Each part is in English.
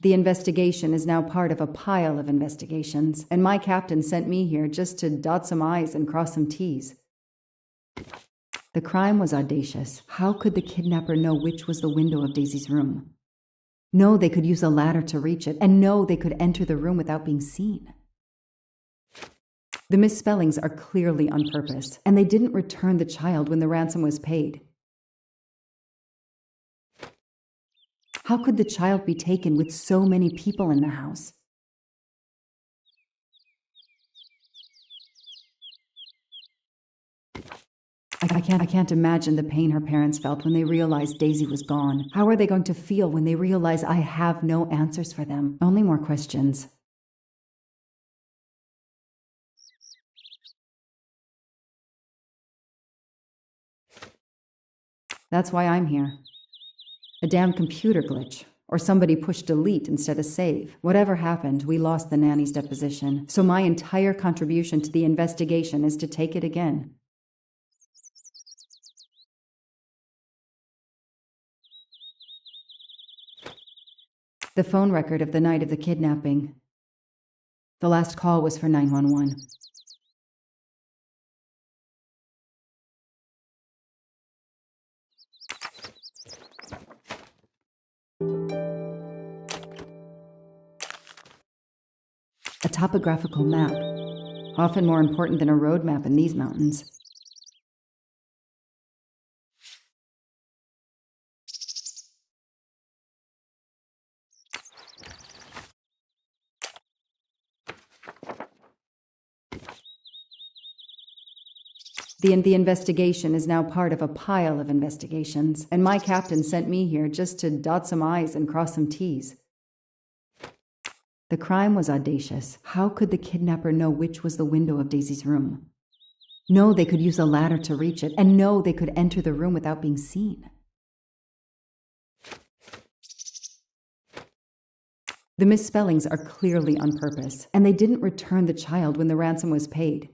The investigation is now part of a pile of investigations, and my captain sent me here just to dot some I's and cross some T's. The crime was audacious. How could the kidnapper know which was the window of Daisy's room? No, they could use a ladder to reach it, and no, they could enter the room without being seen. The misspellings are clearly on purpose, and they didn't return the child when the ransom was paid. How could the child be taken with so many people in the house? I can't imagine the pain her parents felt when they realized Daisy was gone. How are they going to feel when they realize I have no answers for them? Only more questions. That's why I'm here. A damn computer glitch. Or somebody pushed delete instead of save. Whatever happened, we lost the nanny's deposition. So my entire contribution to the investigation is to take it again. The phone record of the night of the kidnapping. The last call was for 911. A topographical map, often more important than a road map in these mountains. The investigation is now part of a pile of investigations, and my captain sent me here just to dot some I's and cross some T's. The crime was audacious. How could the kidnapper know which was the window of Daisy's room? No, they could use a ladder to reach it, and no, they could enter the room without being seen. The misspellings are clearly on purpose, and they didn't return the child when the ransom was paid.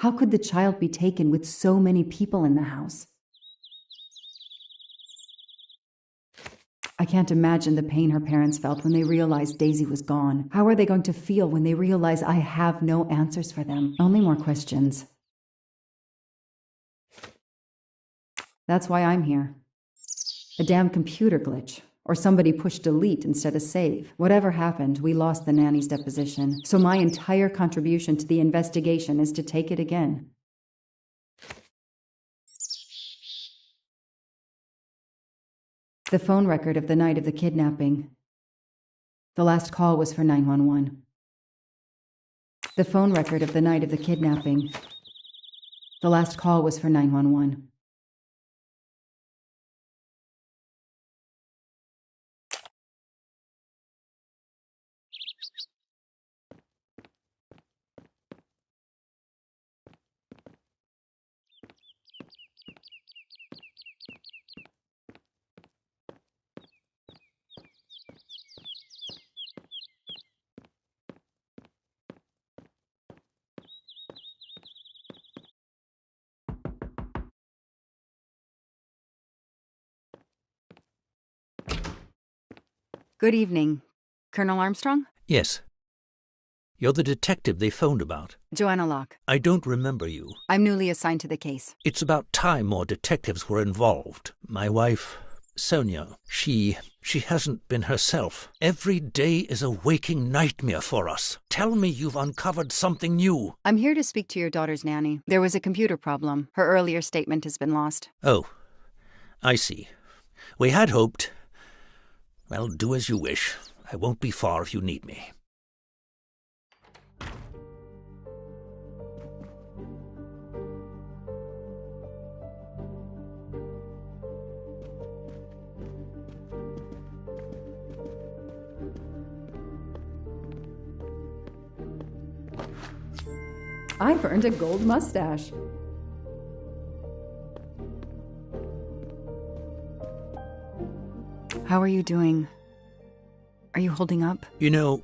How could the child be taken with so many people in the house? I can't imagine the pain her parents felt when they realized Daisy was gone. How are they going to feel when they realize I have no answers for them? Only more questions. That's why I'm here. A damn computer glitch. Or somebody pushed delete instead of save. Whatever happened, we lost the nanny's deposition. So my entire contribution to the investigation is to take it again. The phone record of the night of the kidnapping. The last call was for 911. The phone record of the night of the kidnapping. The last call was for 911. Good evening. Colonel Armstrong? Yes. You're the detective they phoned about. Joanna Locke. I don't remember you. I'm newly assigned to the case. It's about time more detectives were involved. My wife, Sonia, she hasn't been herself. Every day is a waking nightmare for us. Tell me you've uncovered something new. I'm here to speak to your daughter's nanny. There was a computer problem. Her earlier statement has been lost. Oh, I see. We had hoped. Well, do as you wish. I won't be far if you need me. I've earned a gold mustache. How are you doing? Are you holding up? You know,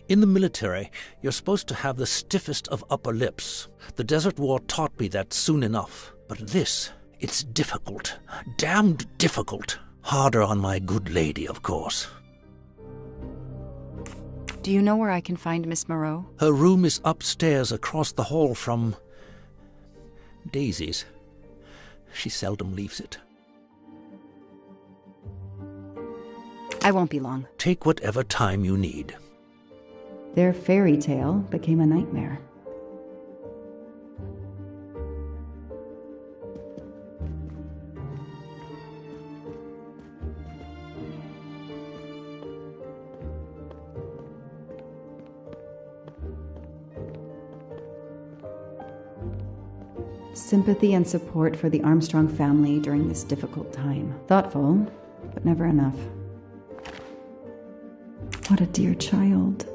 in the military, you're supposed to have the stiffest of upper lips. The Desert War taught me that soon enough. But this It's difficult. Damned difficult. Harder on my good lady, of course. Do you know where I can find Miss Moreau? Her room is upstairs across the hall from Daisy's. She seldom leaves it. I won't be long. Take whatever time you need. Their fairy tale became a nightmare. Sympathy and support for the Armstrong family during this difficult time. Thoughtful, but never enough. What a dear child.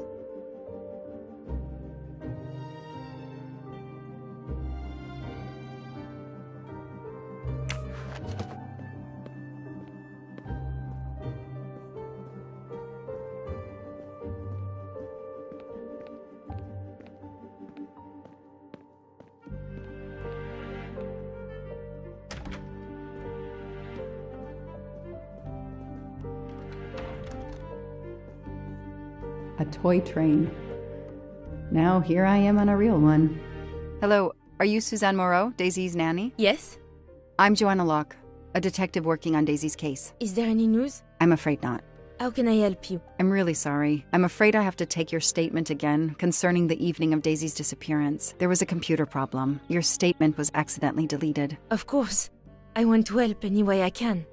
A toy train. Now here I am on a real one. Hello, are you Suzanne Moreau, Daisy's nanny? Yes? I'm Joanna Locke, a detective working on Daisy's case. Is there any news? I'm afraid not. How can I help you? I'm really sorry. I'm afraid I have to take your statement again concerning the evening of Daisy's disappearance. There was a computer problem. Your statement was accidentally deleted. Of course. I want to help any way I can.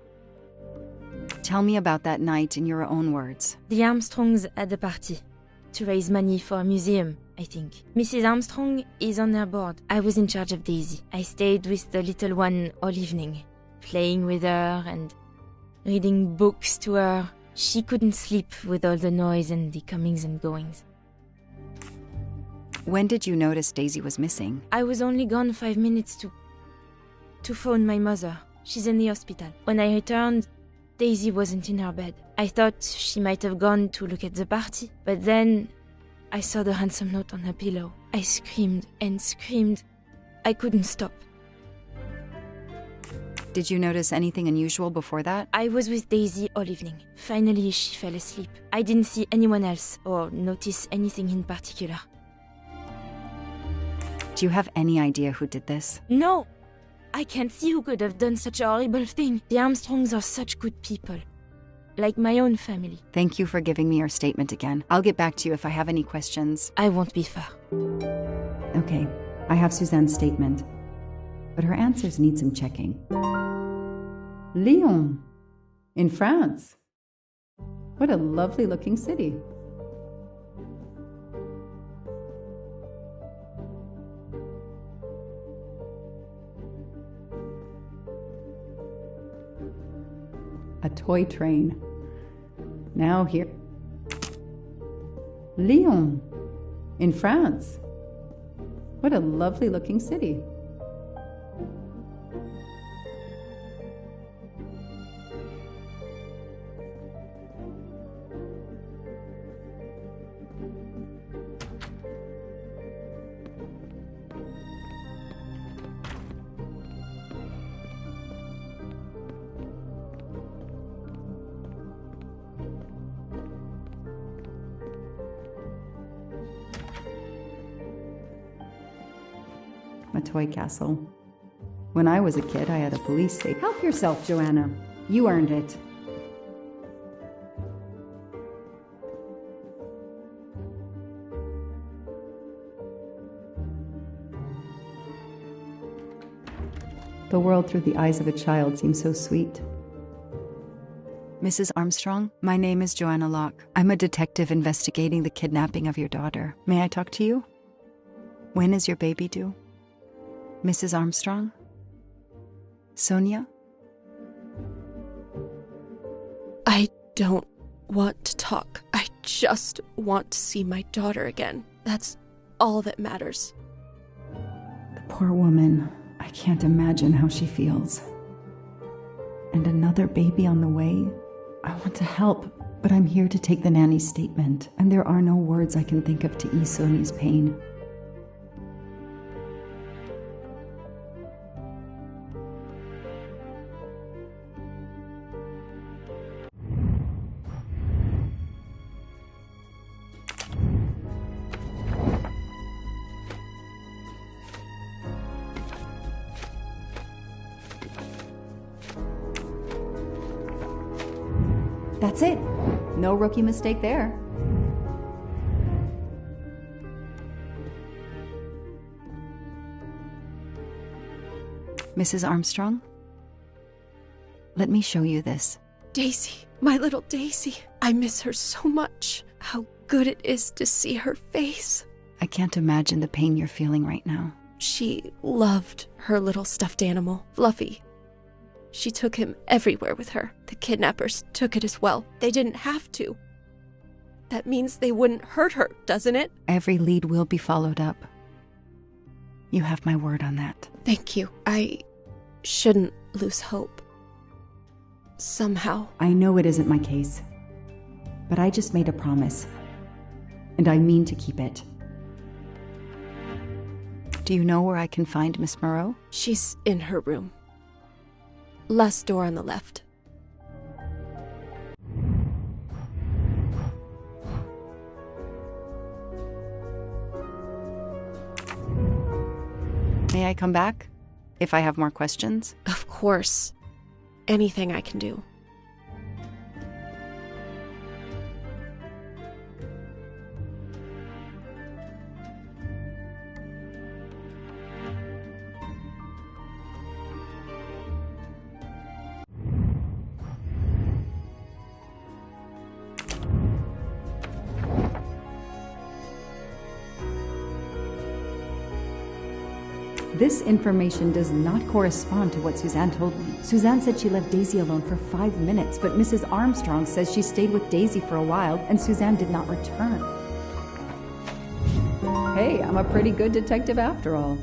Tell me about that night in your own words. The Armstrongs had a party to raise money for a museum, I think. Mrs. Armstrong is on their board. I was in charge of Daisy. I stayed with the little one all evening, playing with her and reading books to her. She couldn't sleep with all the noise and the comings and goings. When did you notice Daisy was missing? I was only gone 5 minutes to phone my mother. She's in the hospital. When I returned, Daisy wasn't in her bed. I thought she might have gone to look at the party, but then I saw the ransom note on her pillow. I screamed and screamed. I couldn't stop. Did you notice anything unusual before that? I was with Daisy all evening. Finally, she fell asleep. I didn't see anyone else or notice anything in particular. Do you have any idea who did this? No! I can't see who could have done such a horrible thing. The Armstrongs are such good people. Like my own family. Thank you for giving me your statement again. I'll get back to you if I have any questions. I won't be far. Okay, I have Suzanne's statement, but her answers need some checking. Lyon, in France. What a lovely looking city. A toy train. Now here. Lyon, in France. What a lovely looking city. A toy castle. When I was a kid, I had a police state. Help yourself, Joanna. You earned it. The world through the eyes of a child seems so sweet. Mrs. Armstrong, my name is Joanna Locke. I'm a detective investigating the kidnapping of your daughter. May I talk to you? When is your baby due? Mrs. Armstrong? Sonia? I don't want to talk. I just want to see my daughter again. That's all that matters. The poor woman. I can't imagine how she feels. And another baby on the way? I want to help, but I'm here to take the nanny's statement, and there are no words I can think of to ease Sonia's pain. That's it. No rookie mistake there. Mrs. Armstrong? Let me show you this. Daisy, my little Daisy. I miss her so much. How good it is to see her face. I can't imagine the pain you're feeling right now. She loved her little stuffed animal, Fluffy. She took him everywhere with her. The kidnappers took it as well. They didn't have to. That means they wouldn't hurt her, doesn't it? Every lead will be followed up. You have my word on that. Thank you. I shouldn't lose hope. Somehow. I know it isn't my case, but I just made a promise, and I mean to keep it. Do you know where I can find Miss Moreau? She's in her room. Last door on the left. May I come back? If I have more questions? Of course. Anything I can do. This information does not correspond to what Suzanne told me. Suzanne said she left Daisy alone for 5 minutes, but Mrs. Armstrong says she stayed with Daisy for a while and Suzanne did not return. Hey, I'm a pretty good detective after all.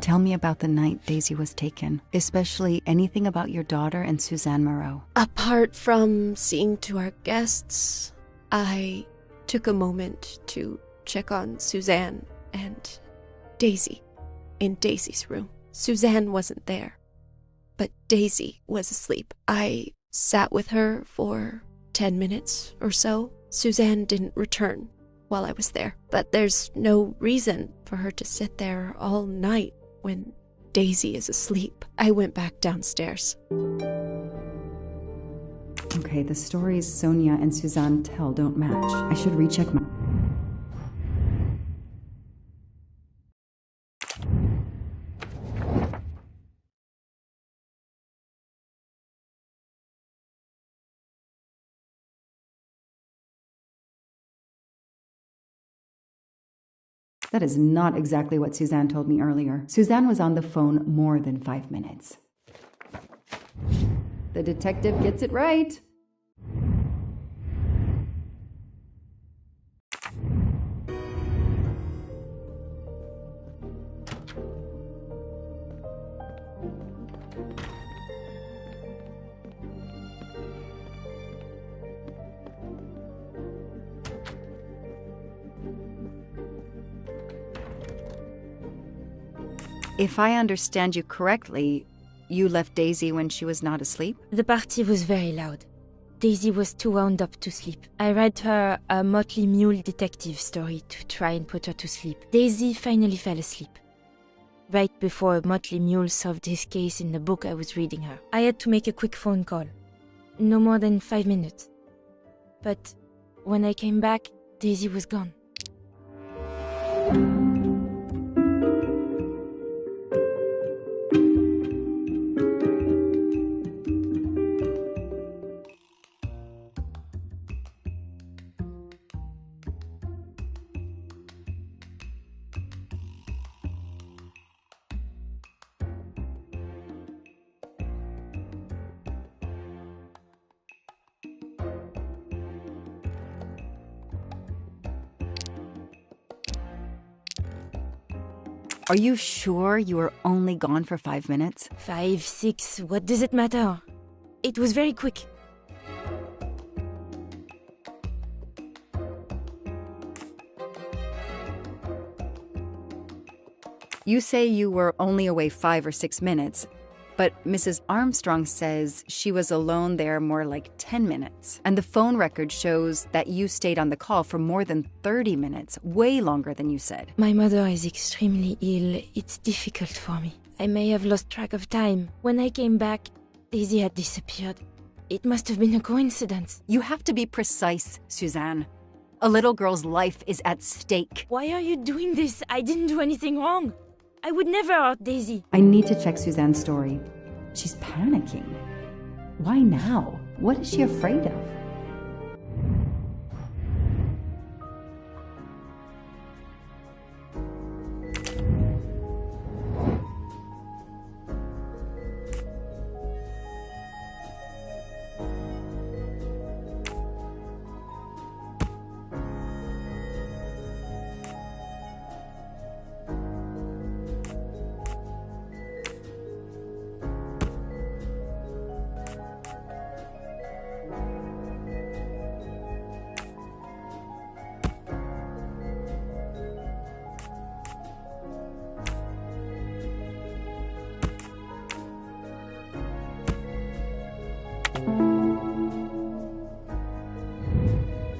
Tell me about the night Daisy was taken, especially anything about your daughter and Suzanne Moreau. Apart from seeing to our guests, I took a moment to check on Suzanne and Daisy in Daisy's room. Suzanne wasn't there, but Daisy was asleep. I sat with her for 10 minutes or so. Suzanne didn't return while I was there, but there's no reason for her to sit there all night when Daisy is asleep. I went back downstairs. Okay, the stories Sonia and Suzanne tell don't match. I should recheck my... That is not exactly what Suzanne told me earlier. Suzanne was on the phone more than 5 minutes. The detective gets it right. If I understand you correctly, you left Daisy when she was not asleep? The party was very loud. Daisy was too wound up to sleep. I read her a Motley Mule detective story to try and put her to sleep. Daisy finally fell asleep. Right before Motley Mule solved his case in the book I was reading her. I had to make a quick phone call. No more than 5 minutes. But when I came back, Daisy was gone. Are you sure you were only gone for 5 minutes? 5, 6, what does it matter? It was very quick. You say you were only away 5 or 6 minutes, but Mrs. Armstrong says she was alone there more like 10 minutes. And the phone record shows that you stayed on the call for more than 30 minutes, way longer than you said. My mother is extremely ill. It's difficult for me. I may have lost track of time. When I came back, Daisy had disappeared. It must have been a coincidence. You have to be precise, Suzanne. A little girl's life is at stake. Why are you doing this? I didn't do anything wrong. I would never hurt Daisy. I need to check Suzanne's story. She's panicking. Why now? What is she afraid of?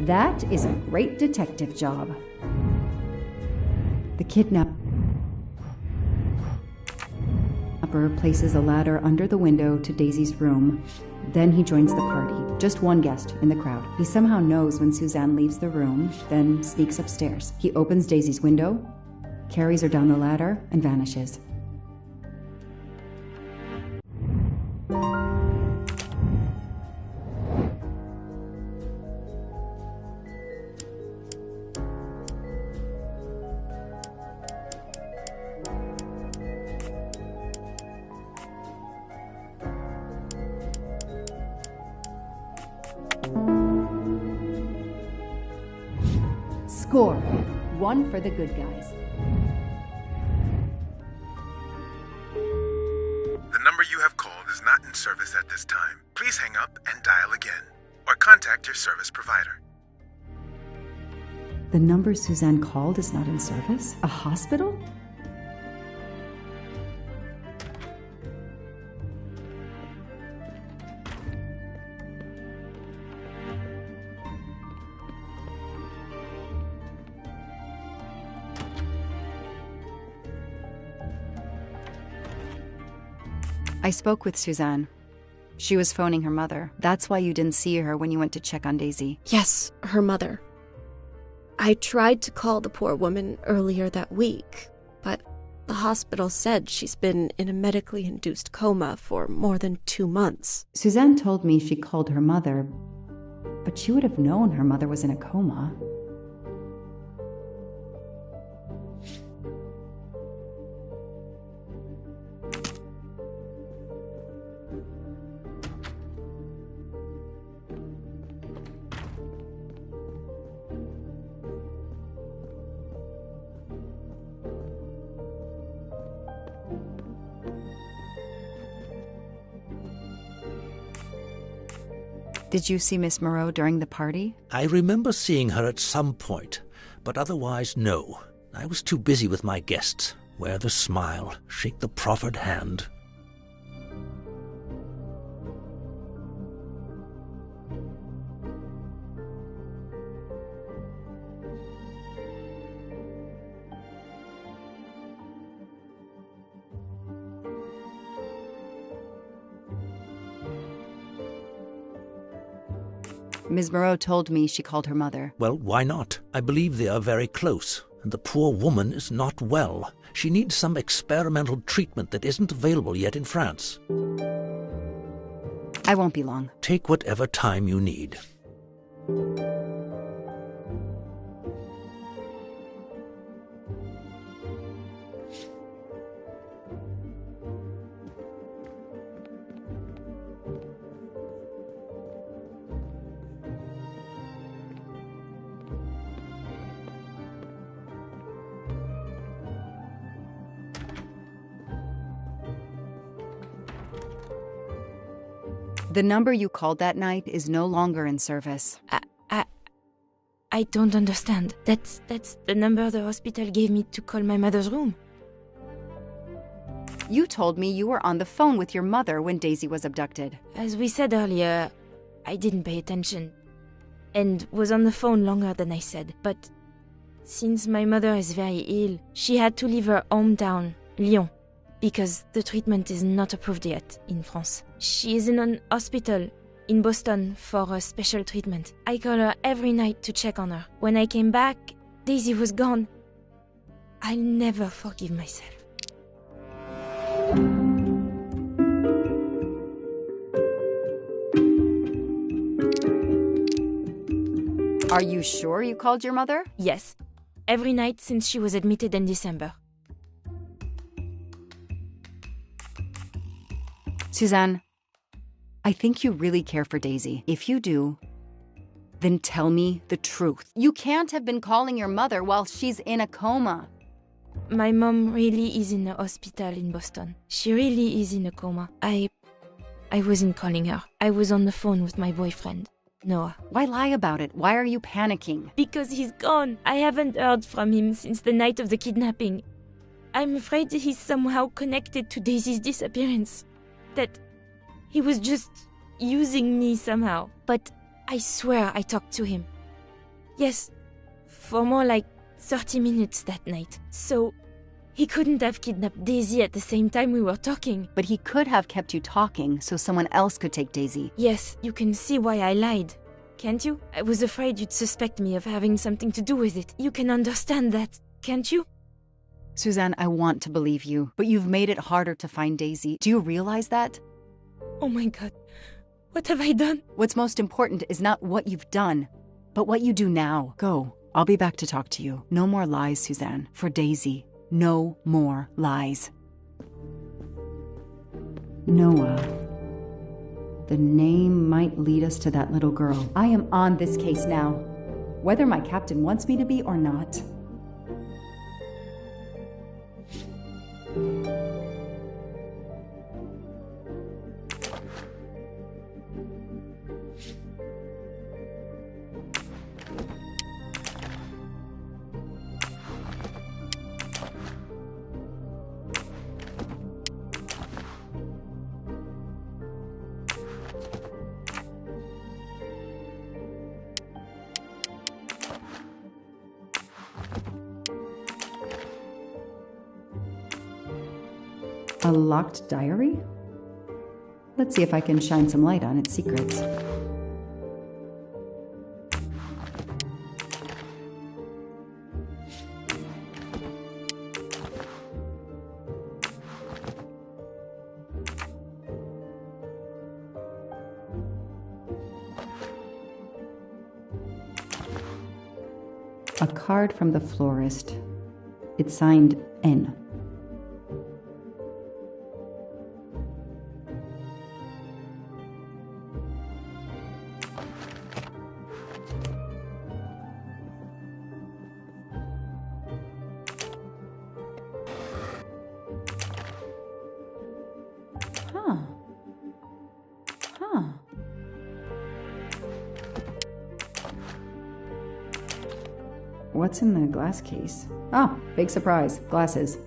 That is a great detective job. The kidnapper places a ladder under the window to Daisy's room. Then he joins the party, just one guest in the crowd. He somehow knows when Suzanne leaves the room, then sneaks upstairs. He opens Daisy's window, carries her down the ladder, and vanishes. Score. 1 for the good guys. The number you have called is not in service at this time. Please hang up and dial again, or contact your service provider. The number Suzanne called is not in service? A hospital? I spoke with Suzanne. She was phoning her mother. That's why you didn't see her when you went to check on Daisy. Yes, her mother. I tried to call the poor woman earlier that week, but the hospital said she's been in a medically induced coma for more than 2 months. Suzanne told me she called her mother, but she would have known her mother was in a coma. Did you see Miss Moreau during the party? I remember seeing her at some point, but otherwise no. I was too busy with my guests. Wear the smile, shake the proffered hand. Ms. Moreau told me she called her mother. Well, why not? I believe they are very close, and the poor woman is not well. She needs some experimental treatment that isn't available yet in France. I won't be long. Take whatever time you need. The number you called that night is no longer in service. I don't understand. That's the number the hospital gave me to call my mother's room. You told me you were on the phone with your mother when Daisy was abducted. As we said earlier, I didn't pay attention and was on the phone longer than I said. But since my mother is very ill, she had to leave her hometown, Lyon, because the treatment is not approved yet in France. She is in an hospital in Boston for a special treatment. I call her every night to check on her. When I came back, Daisy was gone. I'll never forgive myself. Are you sure you called your mother? Yes, every night since she was admitted in December. Suzanne, I think you really care for Daisy. If you do, then tell me the truth. You can't have been calling your mother while she's in a coma. My mom really is in a hospital in Boston. She really is in a coma. I wasn't calling her. I was on the phone with my boyfriend, Noah. Why lie about it? Why are you panicking? Because he's gone. I haven't heard from him since the night of the kidnapping. I'm afraid he's somehow connected to Daisy's disappearance. That he was just using me somehow. But I swear I talked to him. Yes, for more like 30 minutes that night. So he couldn't have kidnapped Daisy at the same time we were talking. But he could have kept you talking so someone else could take Daisy. Yes, you can see why I lied. Can't you? I was afraid you'd suspect me of having something to do with it. You can understand that, can't you? Suzanne, I want to believe you, but you've made it harder to find Daisy. Do you realize that? Oh my God. What have I done? What's most important is not what you've done, but what you do now. Go. I'll be back to talk to you. No more lies, Suzanne. For Daisy, no more lies. Noah. The name might lead us to that little girl. I am on this case now, whether my captain wants me to be or not. A locked diary? Let's see if I can shine some light on its secrets. A card from the florist. It's signed N. What's in the glass case? Oh, big surprise. Glasses.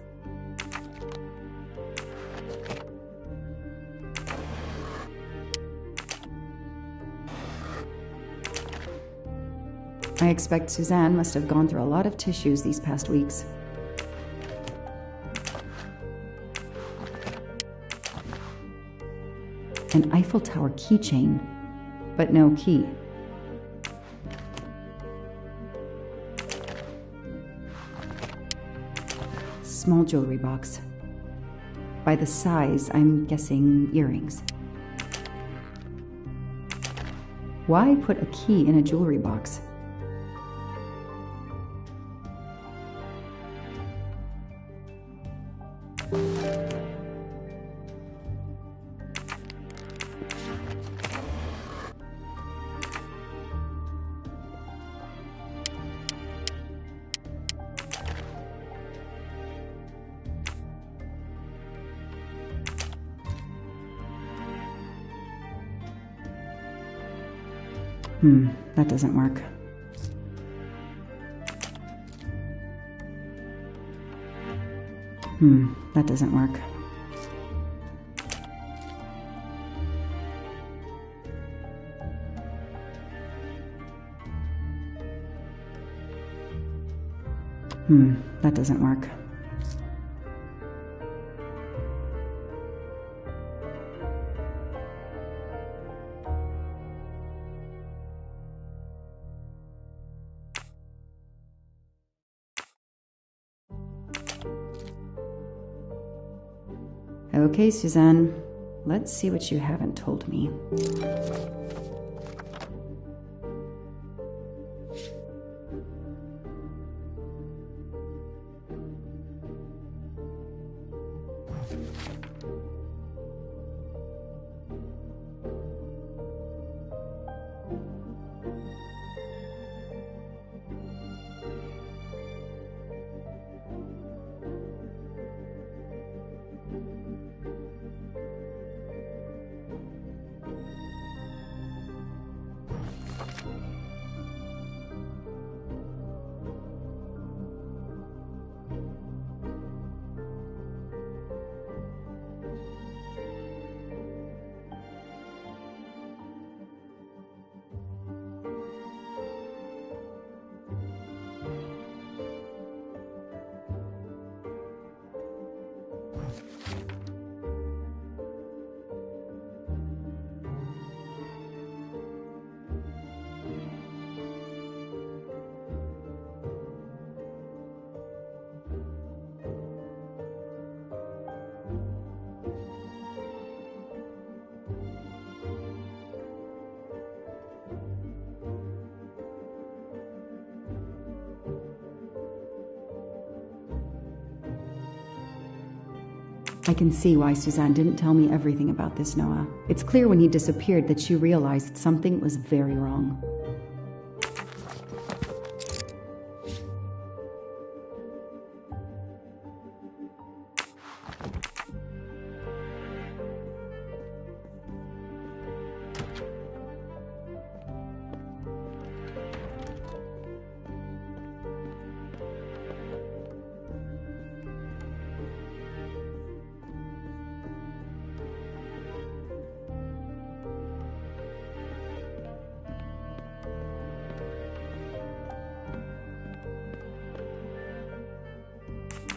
I expect Suzanne must have gone through a lot of tissues these past weeks. An Eiffel Tower keychain, but no key. Small jewelry box. By the size, I'm guessing earrings. Why put a key in a jewelry box? That doesn't work. That doesn't work. That doesn't work. Okay, Suzanne. Let's see what you haven't told me. I can see why Suzanne didn't tell me everything about this, Noah. It's clear when he disappeared that she realized something was very wrong.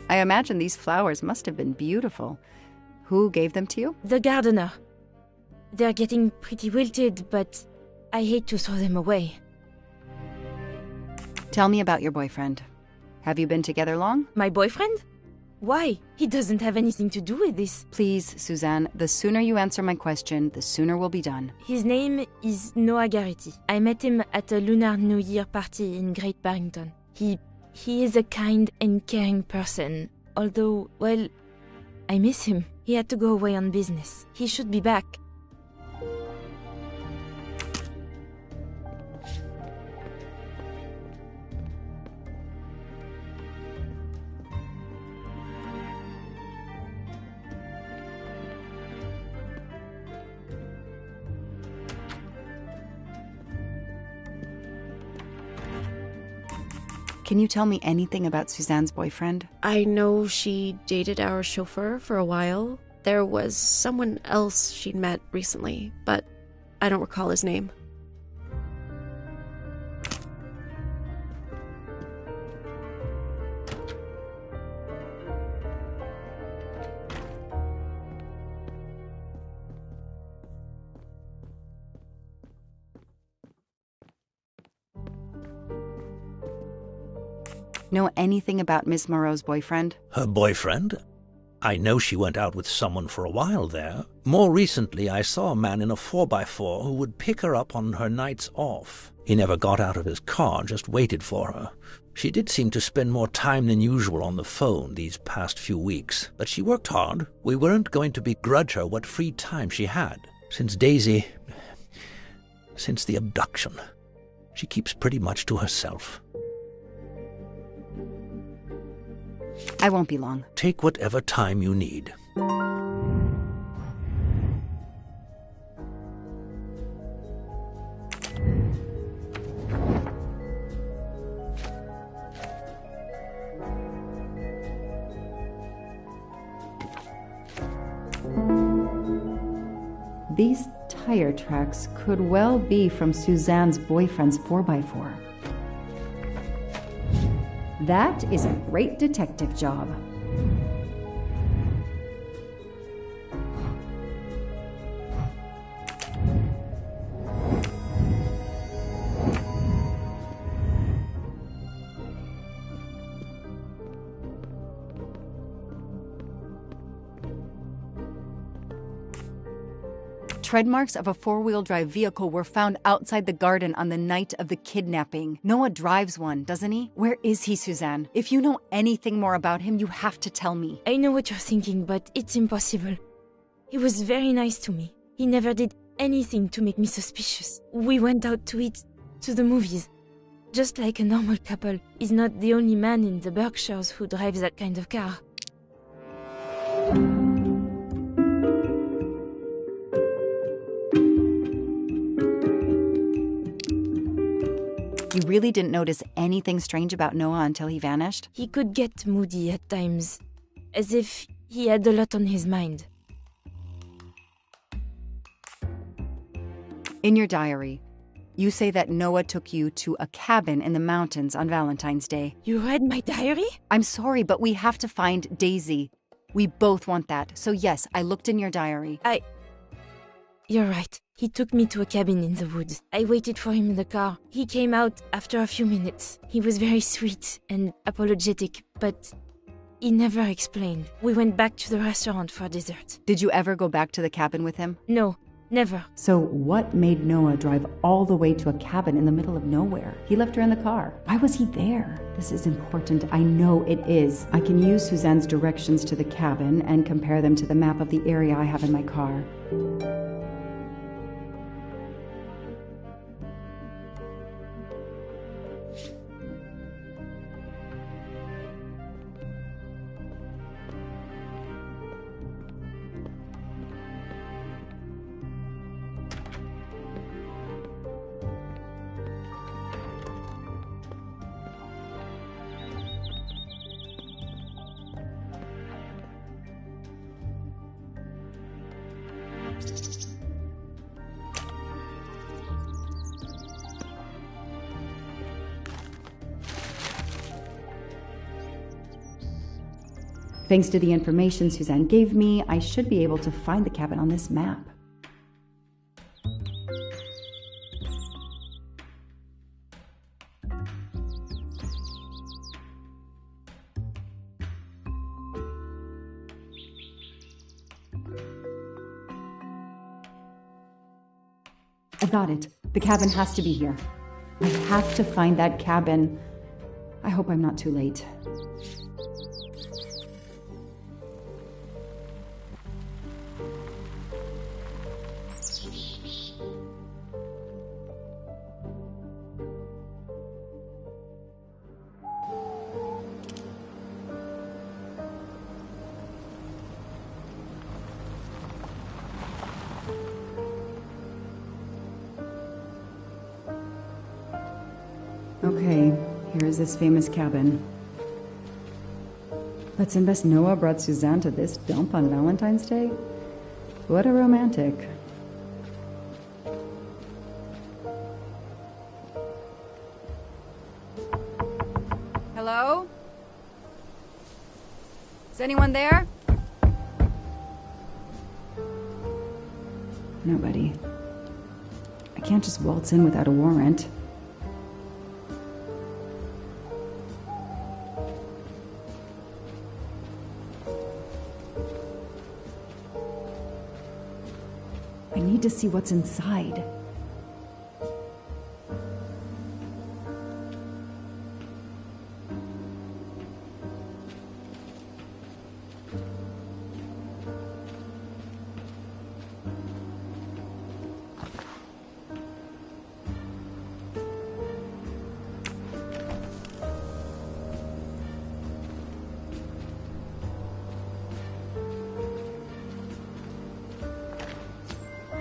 I imagine these flowers must have been beautiful. Who gave them to you? The gardener. They're getting pretty wilted, but I hate to throw them away. Tell me about your boyfriend. Have you been together long? My boyfriend? Why? He doesn't have anything to do with this. Please, Suzanne, the sooner you answer my question, the sooner we'll be done. His name is Noah Garrity. I met him at a Lunar New Year party in Great Barrington. He is a kind and caring person, although, well, I miss him. He had to go away on business. He should be back. Can you tell me anything about Suzanne's boyfriend? I know she dated our chauffeur for a while. There was someone else she'd met recently, but I don't recall his name. Know anything about Miss Moreau's boyfriend? Her boyfriend? I know she went out with someone for a while there. More recently, I saw a man in a 4x4 who would pick her up on her nights off. He never got out of his car, just waited for her. She did seem to spend more time than usual on the phone these past few weeks, but she worked hard. We weren't going to begrudge her what free time she had. Since the abduction, she keeps pretty much to herself. I won't be long. Take whatever time you need. These tire tracks could well be from Suzanne's boyfriend's 4x4. That is a great detective job. tread marks of a four-wheel drive vehicle were found outside the garden on the night of the kidnapping. Noah drives one, doesn't he? Where is he, Suzanne? If you know anything more about him, you have to tell me. I know what you're thinking, but it's impossible. He was very nice to me. He never did anything to make me suspicious. We went out to eat, to the movies. Just like a normal couple, he's not the only man in the Berkshires who drives that kind of car. You really didn't notice anything strange about Noah until he vanished? He could get moody at times, as if he had a lot on his mind. In your diary, you say that Noah took you to a cabin in the mountains on Valentine's Day. You read my diary? I'm sorry, but we have to find Daisy. We both want that. So yes, I looked in your diary. You're right. He took me to a cabin in the woods. I waited for him in the car. He came out after a few minutes. He was very sweet and apologetic, but he never explained. We went back to the restaurant for dessert. Did you ever go back to the cabin with him? No, never. So what made Noah drive all the way to a cabin in the middle of nowhere? He left her in the car. Why was he there? This is important. I know it is. I can use Suzanne's directions to the cabin and compare them to the map of the area I have in my car. Thanks to the information Suzanne gave me, I should be able to find the cabin on this map. I got it. The cabin has to be here. I have to find that cabin. I hope I'm not too late. Okay, here's this famous cabin. Let's invest Noah brought Suzanne to this dump on Valentine's Day? What a romantic. Hello? Is anyone there? Nobody. I can't just waltz in without a warrant. I need to see what's inside.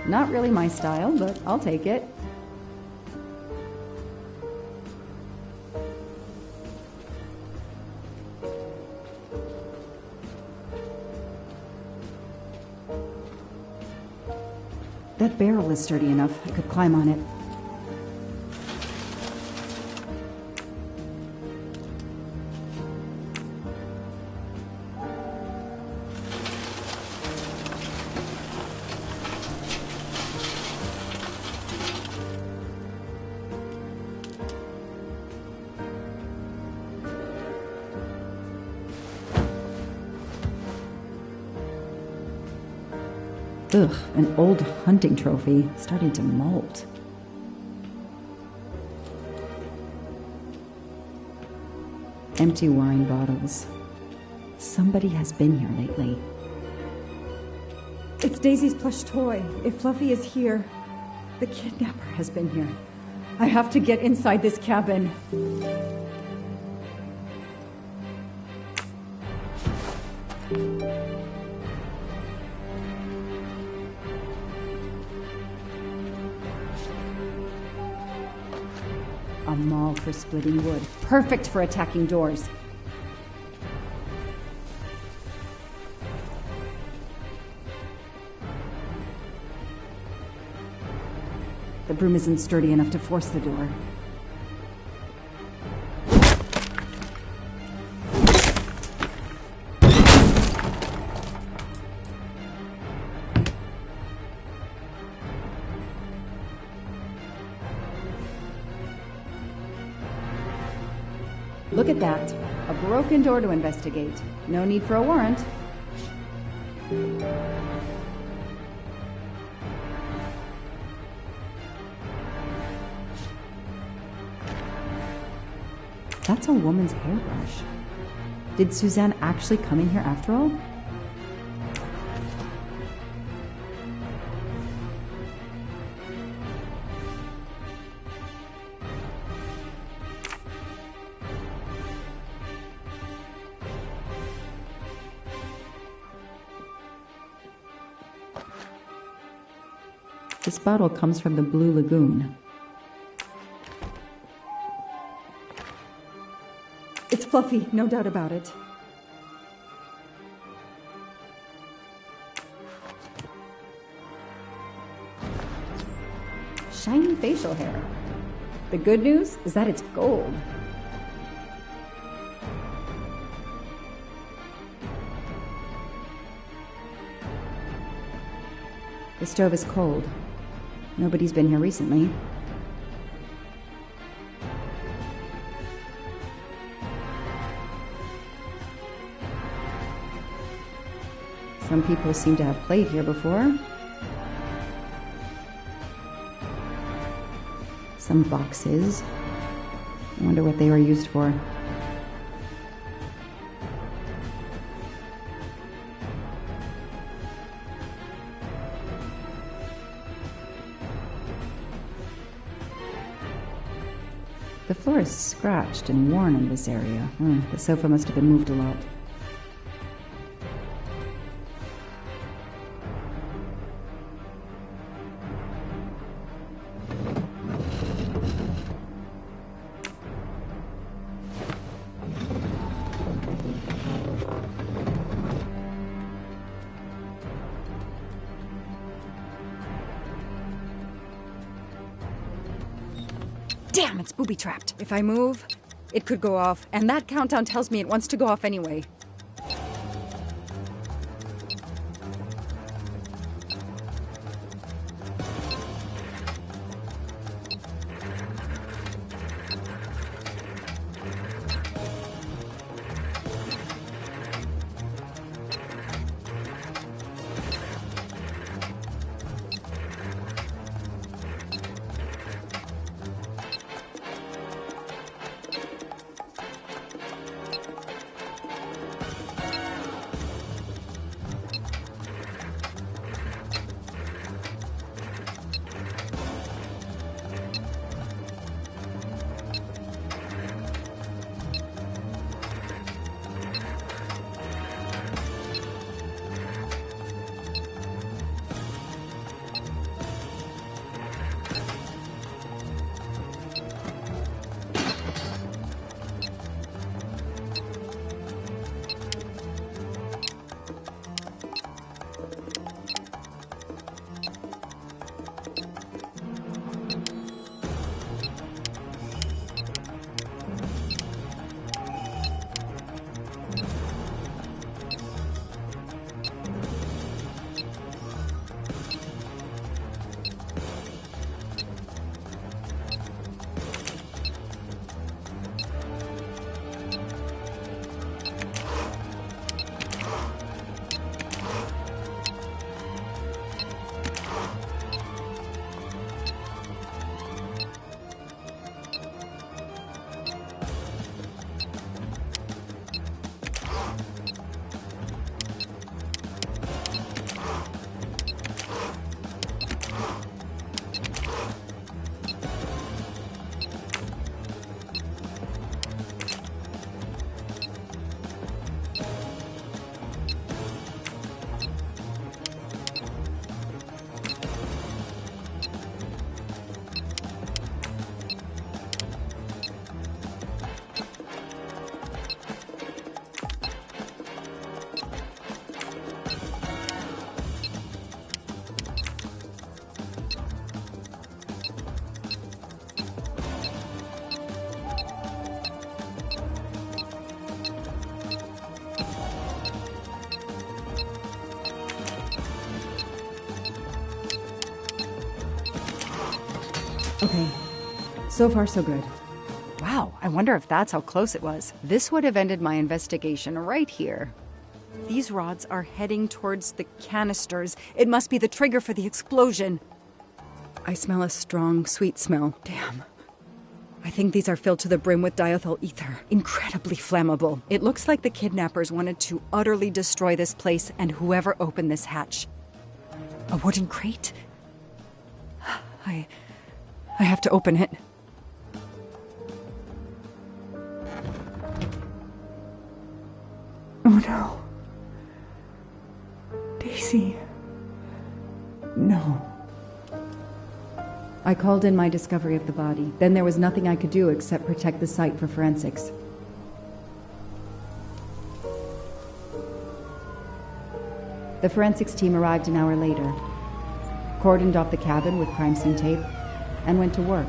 Not really my style, but I'll take it. That barrel is sturdy enough. I could climb on it. Ugh, an old hunting trophy starting to molt. Empty wine bottles. Somebody has been here lately. It's Daisy's plush toy. If Fluffy is here, the kidnapper has been here. I have to get inside this cabin. A maul for splitting wood. Perfect for attacking doors. The broom isn't sturdy enough to force the door. Look at that. A broken door to investigate. No need for a warrant. That's a woman's hairbrush. Did Suzanne actually come in here after all? This bottle comes from the Blue Lagoon. It's Fluffy, no doubt about it. Shiny facial hair. The good news is that it's gold. The stove is cold. Nobody's been here recently. Some people seem to have played here before. Some boxes. I wonder what they were used for. The floor is scratched and worn in this area. The sofa must have been moved a lot. Damn, it's booby-trapped. If I move, it could go off, and that countdown tells me it wants to go off anyway. Okay, so far so good. Wow, I wonder if that's how close it was. This would have ended my investigation right here. These rods are heading towards the canisters. It must be the trigger for the explosion. I smell a strong, sweet smell. Damn. I think these are filled to the brim with diethyl ether. Incredibly flammable. It looks like the kidnappers wanted to utterly destroy this place and whoever opened this hatch. A wooden crate? I have to open it. Oh no. Daisy. No. I called in my discovery of the body. Then there was nothing I could do except protect the site for forensics. The forensics team arrived an hour later, cordoned off the cabin with crime scene tape, and went to work,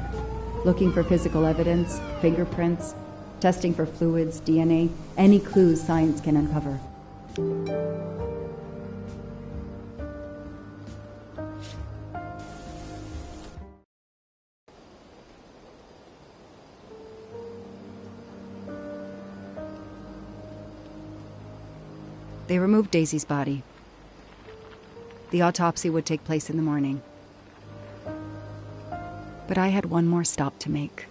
looking for physical evidence, fingerprints, testing for fluids, DNA, any clues science can uncover. They removed Daisy's body. The autopsy would take place in the morning. But I had one more stop to make.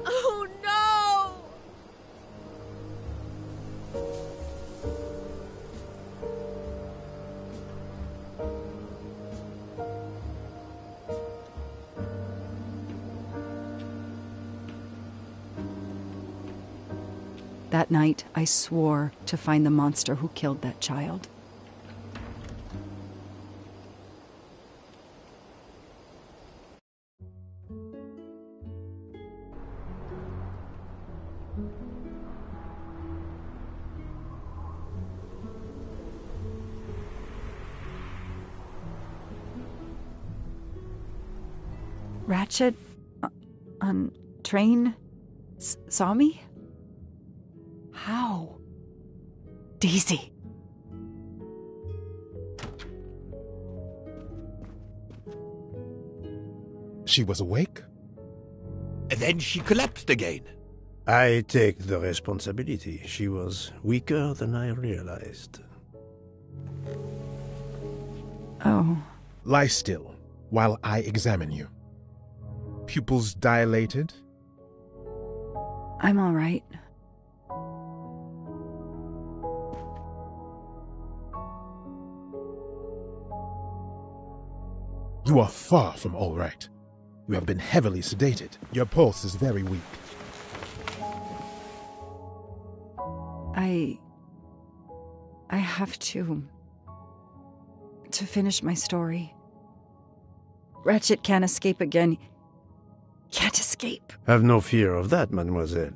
Oh no! That night, I swore to find the monster who killed that child. Ratchet on train saw me? How? Daisy. She was awake? Then she collapsed again. I take the responsibility. She was weaker than I realized. Oh. Lie still while I examine you. Pupils dilated? I'm all right. You are far from all right. You have been heavily sedated. Your pulse is very weak. I have to finish my story. Ratchet can't escape again. Can't escape. Have no fear of that, mademoiselle.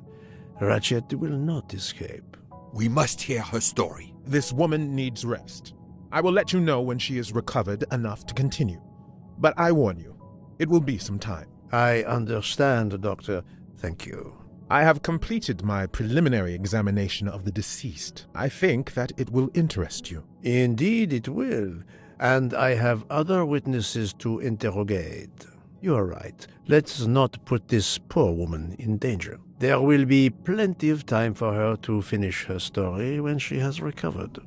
Ratchet will not escape. We must hear her story. This woman needs rest. I will let you know when she is recovered enough to continue. But I warn you, it will be some time. I understand, Doctor. Thank you. I have completed my preliminary examination of the deceased. I think that it will interest you. Indeed it will. And I have other witnesses to interrogate. You are right. Let's not put this poor woman in danger. There will be plenty of time for her to finish her story when she has recovered.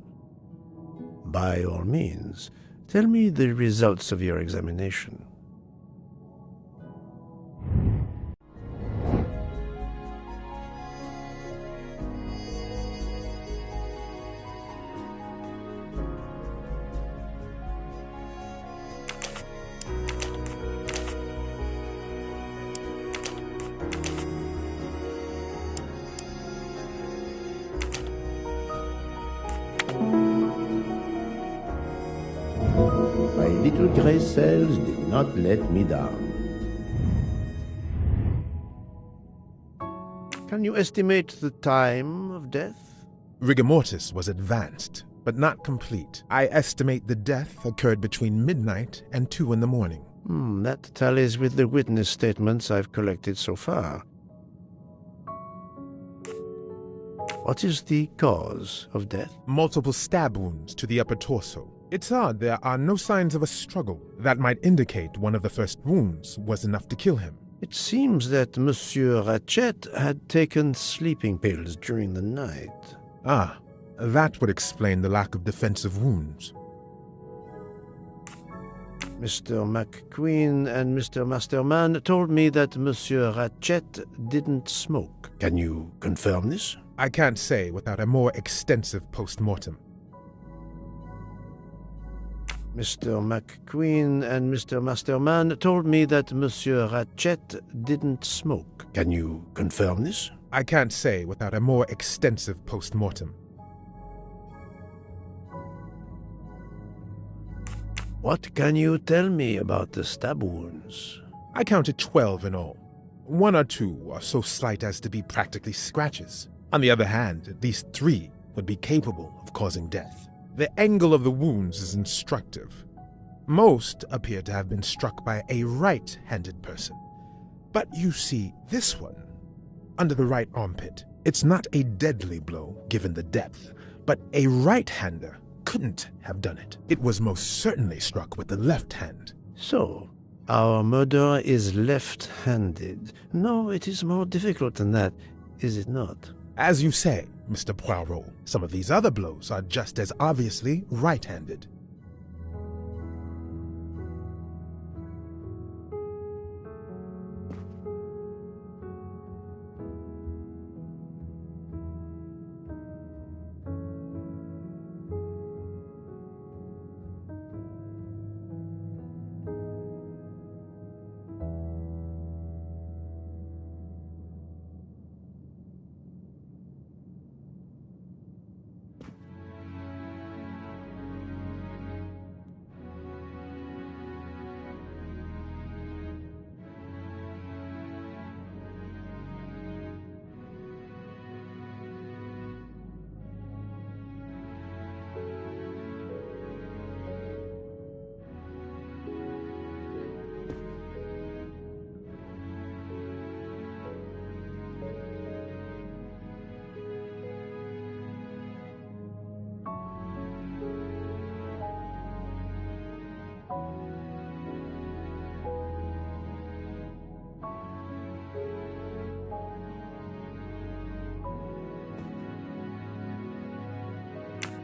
By all means, tell me the results of your examination. My little gray cells did not let me down. Can you estimate the time of death? Rigor mortis was advanced, but not complete. I estimate the death occurred between midnight and 2 in the morning. That tallies with the witness statements I've collected so far. What is the cause of death? Multiple stab wounds to the upper torso. It's odd there are no signs of a struggle. That might indicate one of the first wounds was enough to kill him. It seems that Monsieur Ratchet had taken sleeping pills during the night. Ah, that would explain the lack of defensive wounds. Mr. McQueen and Mr. Masterman told me that Monsieur Ratchet didn't smoke. Can you confirm this? I can't say without a more extensive post-mortem. Mr. McQueen and Mr. Masterman told me that Monsieur Ratchet didn't smoke. Can you confirm this? I can't say without a more extensive post-mortem. What can you tell me about the stab wounds? I counted 12 in all. 1 or 2 are so slight as to be practically scratches. On the other hand, at least 3 would be capable of causing death. The angle of the wounds is instructive. Most appear to have been struck by a right-handed person. But you see, this one, under the right armpit, it's not a deadly blow given the depth, but a right-hander couldn't have done it. It was most certainly struck with the left hand. So, our murderer is left-handed. No, it is more difficult than that, is it not? As you say, Mr. Poirot, some of these other blows are just as obviously right-handed.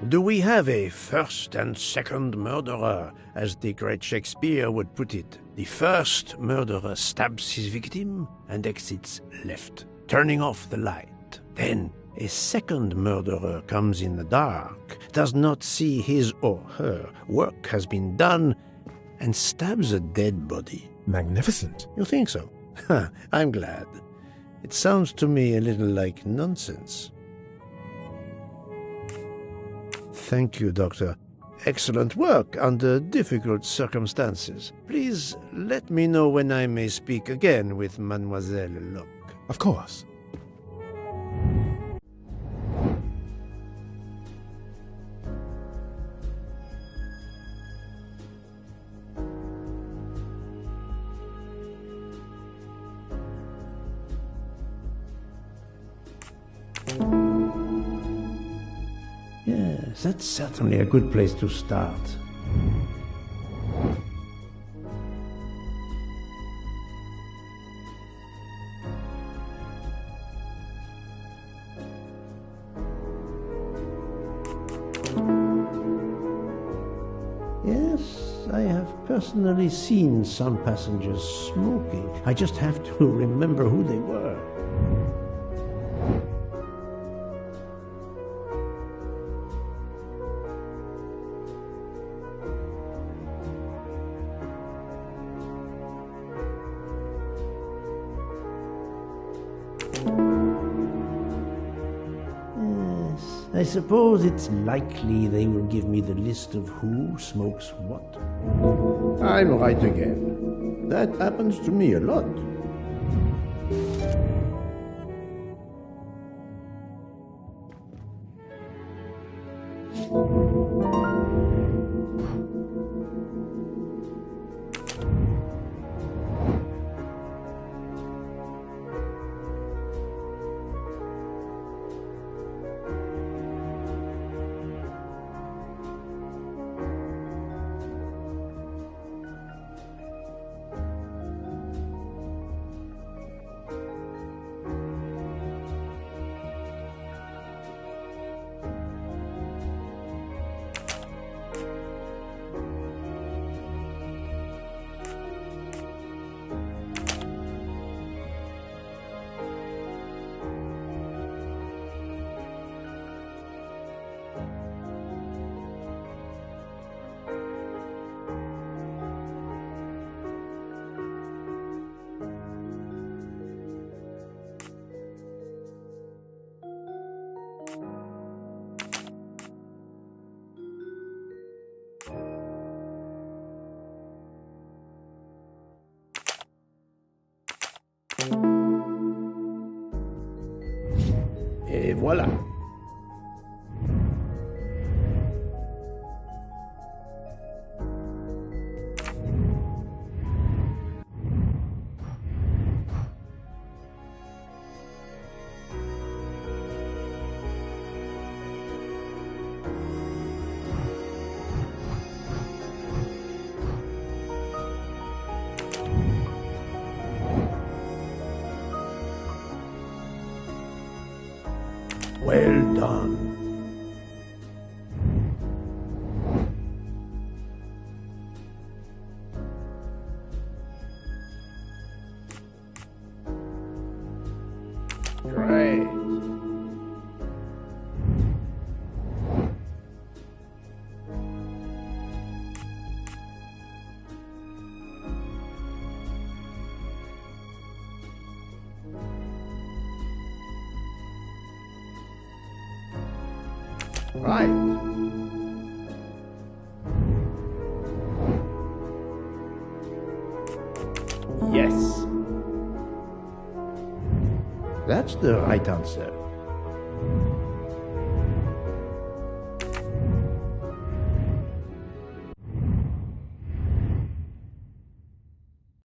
Do we have a first and second murderer, as the great Shakespeare would put it? The first murderer stabs his victim and exits left, turning off the light. Then a second murderer comes in the dark, does not see his or her work has been done, and stabs a dead body. Magnificent. You think so? I'm glad. It sounds to me a little like nonsense. Thank you, Doctor. Excellent work under difficult circumstances. Please let me know when I may speak again with Mademoiselle Locke. Of course. Yes, that's certainly a good place to start. Yes, I have personally seen some passengers smoking. I just have to remember who they were. I suppose it's likely they will give me the list of who smokes what. I'm right again. That happens to me a lot. Et voilà. Well done. Great. Right. Yes. That's the right answer.